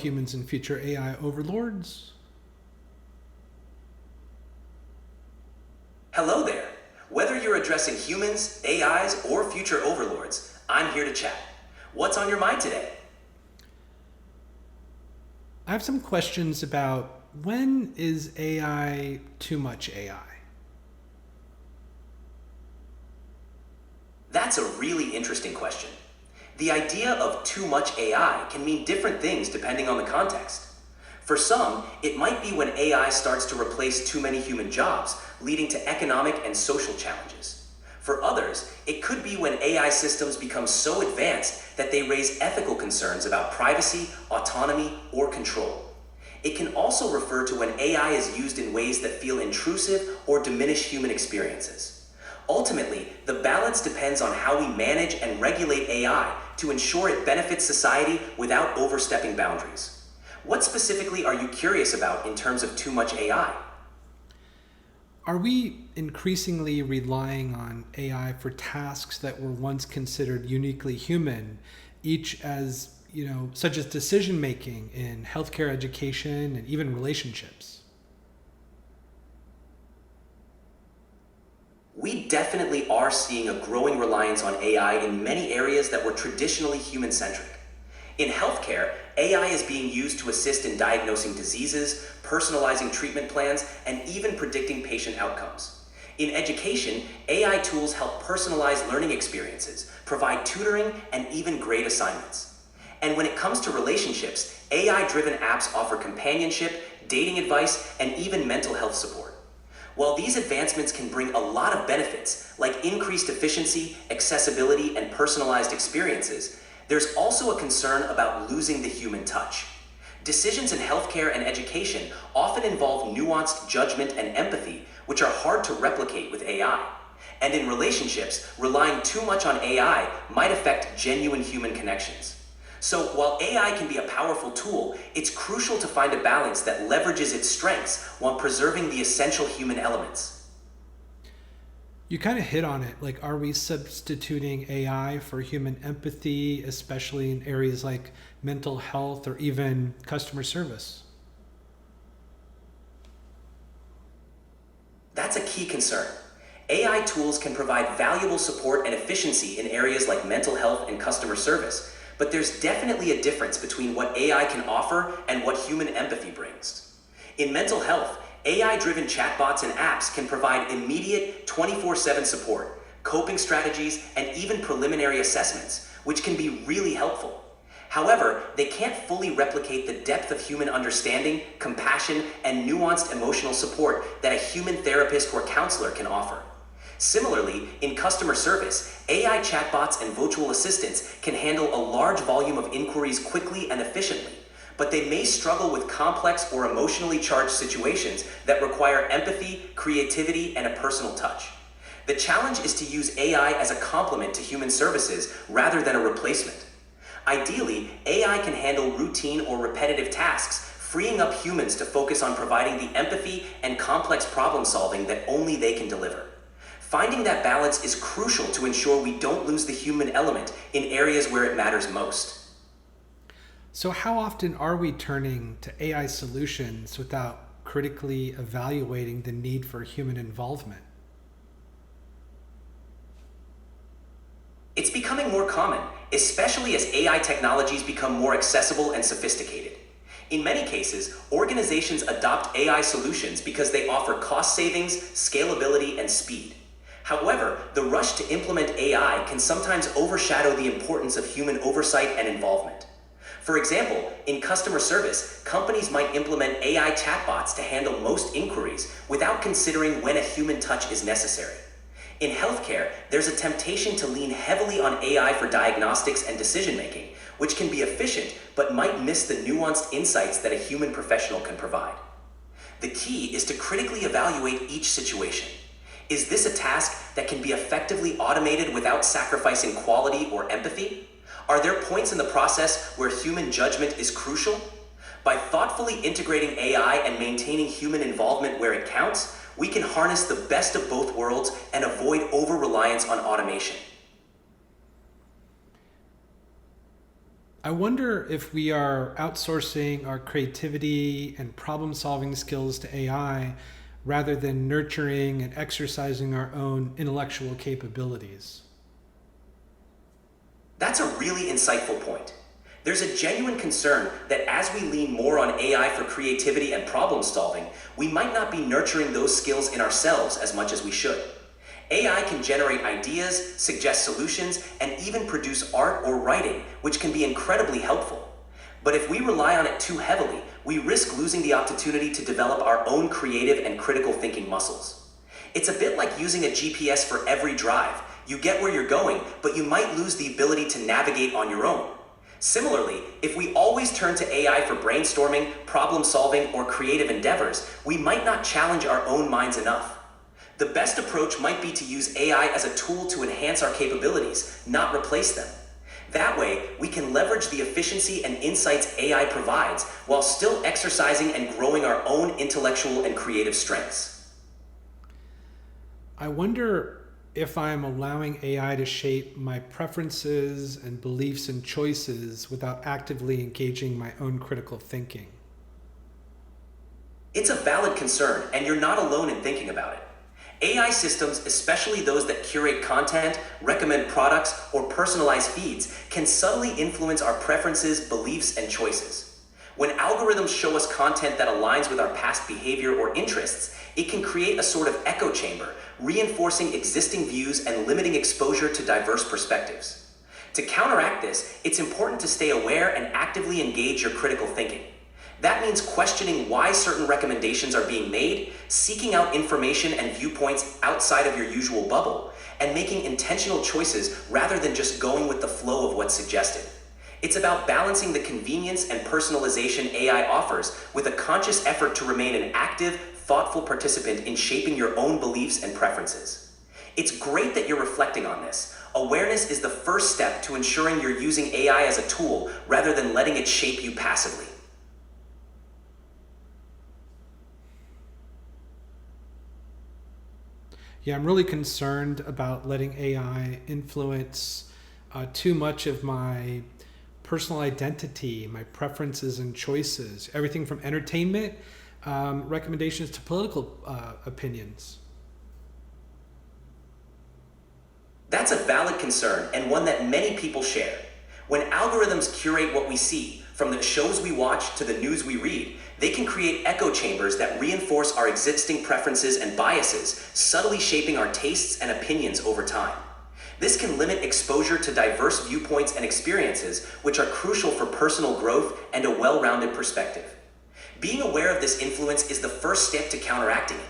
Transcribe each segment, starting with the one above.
humans and future AI overlords. Hello there. Whether you're addressing humans, AIs, or future overlords, I'm here to chat. What's on your mind today? I have some questions about when is AI too much AI? That's a really interesting question. The idea of too much AI can mean different things depending on the context. For some, it might be when AI starts to replace too many human jobs, leading to economic and social challenges. For others, it could be when AI systems become so advanced that they raise ethical concerns about privacy, autonomy, or control. It can also refer to when AI is used in ways that feel intrusive or diminish human experiences. Ultimately, the balance depends on how we manage and regulate AI to ensure it benefits society without overstepping boundaries. What specifically are you curious about in terms of too much AI? Are we increasingly relying on AI for tasks that were once considered uniquely human, each as, such as decision making in healthcare, education, and even relationships? We definitely are seeing a growing reliance on AI in many areas that were traditionally human-centric. In healthcare, AI is being used to assist in diagnosing diseases, personalizing treatment plans, and even predicting patient outcomes. In education, AI tools help personalize learning experiences, provide tutoring, and even grade assignments. And when it comes to relationships, AI-driven apps offer companionship, dating advice, and even mental health support. While these advancements can bring a lot of benefits, like increased efficiency, accessibility, and personalized experiences, there's also a concern about losing the human touch. Decisions in healthcare and education often involve nuanced judgment and empathy, which are hard to replicate with AI. And in relationships, relying too much on AI might affect genuine human connections. So while AI can be a powerful tool, it's crucial to find a balance that leverages its strengths while preserving the essential human elements. You kind of hit on it. Like, are we substituting AI for human empathy, especially in areas like mental health or even customer service? That's a key concern. AI tools can provide valuable support and efficiency in areas like mental health and customer service, but there's definitely a difference between what AI can offer and what human empathy brings. In mental health, AI-driven chatbots and apps can provide immediate 24/7 support, coping strategies, and even preliminary assessments, which can be really helpful. However, they can't fully replicate the depth of human understanding, compassion, and nuanced emotional support that a human therapist or counselor can offer. Similarly, in customer service, AI chatbots and virtual assistants can handle a large volume of inquiries quickly and efficiently, but they may struggle with complex or emotionally charged situations that require empathy, creativity, and a personal touch. The challenge is to use AI as a complement to human services rather than a replacement. Ideally, AI can handle routine or repetitive tasks, freeing up humans to focus on providing the empathy and complex problem solving that only they can deliver. Finding that balance is crucial to ensure we don't lose the human element in areas where it matters most. So, how often are we turning to AI solutions without critically evaluating the need for human involvement? It's becoming more common, especially as AI technologies become more accessible and sophisticated. In many cases, organizations adopt AI solutions because they offer cost savings, scalability, and speed. However, the rush to implement AI can sometimes overshadow the importance of human oversight and involvement. For example, in customer service, companies might implement AI chatbots to handle most inquiries without considering when a human touch is necessary. In healthcare, there's a temptation to lean heavily on AI for diagnostics and decision-making, which can be efficient but might miss the nuanced insights that a human professional can provide. The key is to critically evaluate each situation. Is this a task that can be effectively automated without sacrificing quality or empathy? Are there points in the process where human judgment is crucial? By thoughtfully integrating AI and maintaining human involvement where it counts, we can harness the best of both worlds and avoid over-reliance on automation. I wonder if we are outsourcing our creativity and problem solving skills to AI rather than nurturing and exercising our own intellectual capabilities. That's a really insightful point. There's a genuine concern that as we lean more on AI for creativity and problem solving, we might not be nurturing those skills in ourselves as much as we should. AI can generate ideas, suggest solutions, and even produce art or writing, which can be incredibly helpful. But if we rely on it too heavily, we risk losing the opportunity to develop our own creative and critical thinking muscles. It's a bit like using a GPS for every drive. You get where you're going, but you might lose the ability to navigate on your own. Similarly, if we always turn to AI for brainstorming, problem solving, or creative endeavors, we might not challenge our own minds enough. The best approach might be to use AI as a tool to enhance our capabilities, not replace them. That way, we can leverage the efficiency and insights AI provides while still exercising and growing our own intellectual and creative strengths. I wonder if I'm allowing AI to shape my preferences and beliefs and choices without actively engaging my own critical thinking. It's a valid concern, and you're not alone in thinking about it. AI systems, especially those that curate content, recommend products, or personalize feeds, can subtly influence our preferences, beliefs, and choices. When algorithms show us content that aligns with our past behavior or interests, it can create a sort of echo chamber, reinforcing existing views and limiting exposure to diverse perspectives. To counteract this, it's important to stay aware and actively engage your critical thinking. That means questioning why certain recommendations are being made, seeking out information and viewpoints outside of your usual bubble, and making intentional choices rather than just going with the flow of what's suggested. It's about balancing the convenience and personalization AI offers with a conscious effort to remain an active, thoughtful participant in shaping your own beliefs and preferences. It's great that you're reflecting on this. Awareness is the first step to ensuring you're using AI as a tool rather than letting it shape you passively. Yeah, I'm really concerned about letting AI influence too much of my personal identity, my preferences and choices, everything from entertainment recommendations to political opinions. That's a valid concern and one that many people share. When algorithms curate what we see, from the shows we watch to the news we read, they can create echo chambers that reinforce our existing preferences and biases, subtly shaping our tastes and opinions over time. This can limit exposure to diverse viewpoints and experiences, which are crucial for personal growth and a well-rounded perspective. Being aware of this influence is the first step to counteracting it.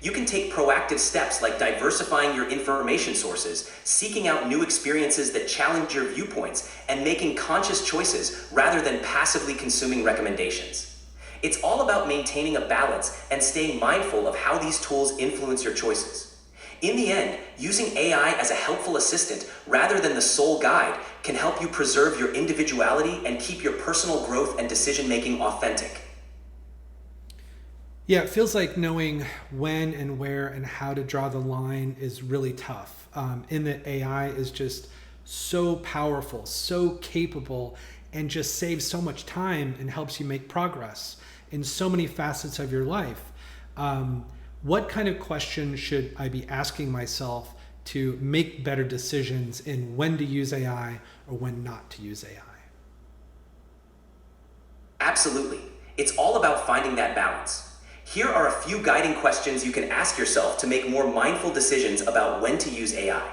You can take proactive steps like diversifying your information sources, seeking out new experiences that challenge your viewpoints, and making conscious choices rather than passively consuming recommendations. It's all about maintaining a balance and staying mindful of how these tools influence your choices. In the end, using AI as a helpful assistant rather than the sole guide can help you preserve your individuality and keep your personal growth and decision-making authentic. Yeah, it feels like knowing when and where and how to draw the line is really tough. In that AI is just so powerful, so capable, and just saves so much time and helps you make progress in so many facets of your life. What kind of questions should I be asking myself to make better decisions in when to use AI or when not to use AI? Absolutely. It's all about finding that balance. Here are a few guiding questions you can ask yourself to make more mindful decisions about when to use AI.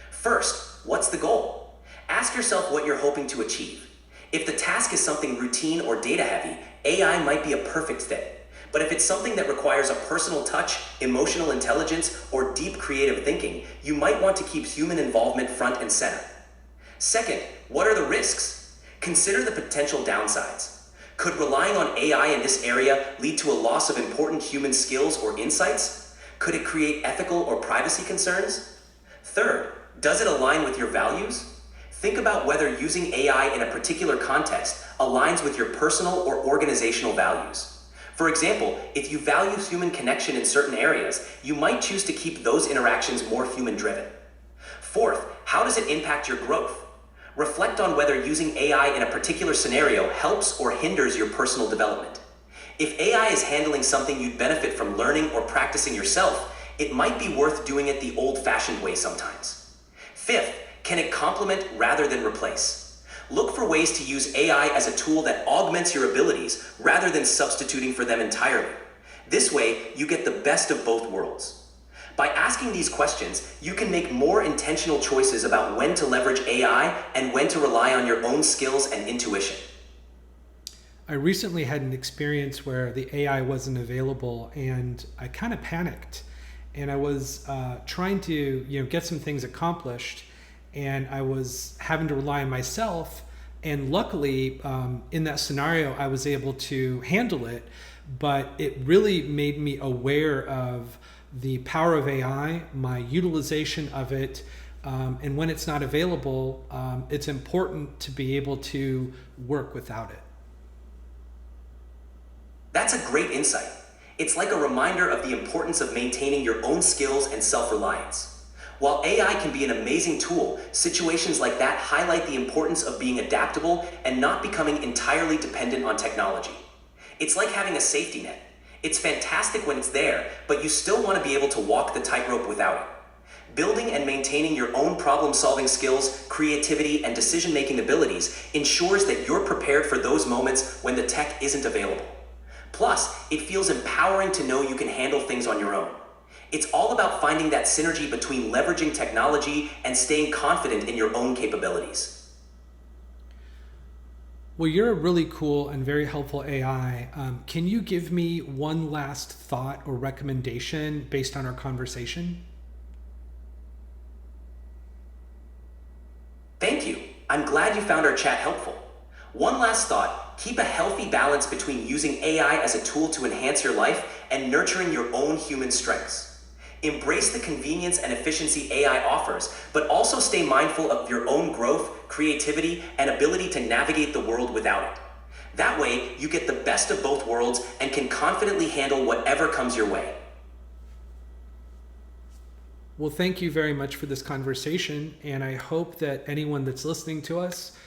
First, what's the goal? Ask yourself what you're hoping to achieve. If the task is something routine or data heavy, AI might be a perfect fit. But if it's something that requires a personal touch, emotional intelligence, or deep creative thinking, you might want to keep human involvement front and center. Second, what are the risks? Consider the potential downsides. Could relying on AI in this area lead to a loss of important human skills or insights? Could it create ethical or privacy concerns? Third, does it align with your values? Think about whether using AI in a particular context aligns with your personal or organizational values. For example, if you value human connection in certain areas, you might choose to keep those interactions more human-driven. Fourth, how does it impact your growth? Reflect on whether using AI in a particular scenario helps or hinders your personal development. If AI is handling something you'd benefit from learning or practicing yourself, it might be worth doing it the old-fashioned way sometimes. Fifth, can it complement rather than replace? Look for ways to use AI as a tool that augments your abilities rather than substituting for them entirely. This way, you get the best of both worlds. By asking these questions, you can make more intentional choices about when to leverage AI and when to rely on your own skills and intuition. I recently had an experience where the AI wasn't available, and I kind of panicked. And I was trying to, get some things accomplished, and I was having to rely on myself. And luckily, in that scenario, I was able to handle it. But it really made me aware of the power of AI, my utilization of it, and when it's not available, it's important to be able to work without it. That's a great insight. It's like a reminder of the importance of maintaining your own skills and self-reliance. While AI can be an amazing tool, situations like that highlight the importance of being adaptable and not becoming entirely dependent on technology. It's like having a safety net. It's fantastic when it's there, but you still want to be able to walk the tightrope without it. Building and maintaining your own problem-solving skills, creativity, and decision-making abilities ensures that you're prepared for those moments when the tech isn't available. Plus, it feels empowering to know you can handle things on your own. It's all about finding that synergy between leveraging technology and staying confident in your own capabilities. Well, you're a really cool and very helpful AI. Can you give me one last thought or recommendation based on our conversation? Thank you. I'm glad you found our chat helpful. One last thought, keep a healthy balance between using AI as a tool to enhance your life and nurturing your own human strengths. Embrace the convenience and efficiency AI offers, but also stay mindful of your own growth, creativity, and ability to navigate the world without it. That way, you get the best of both worlds and can confidently handle whatever comes your way. Well, thank you very much for this conversation, and I hope that anyone that's listening to us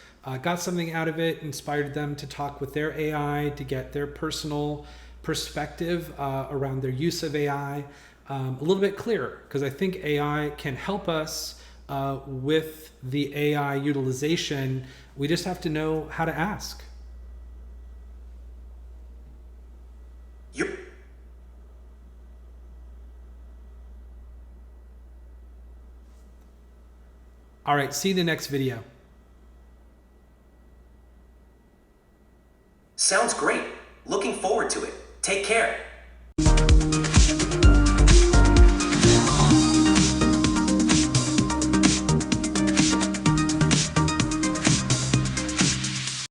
got something out of it, inspired them to talk with their AI, to get their personal perspective around their use of AI a little bit clearer, because I think AI can help us with the AI utilization. We just have to know how to ask. All right, see you in the next video. Sounds great. Looking forward to it. Take care.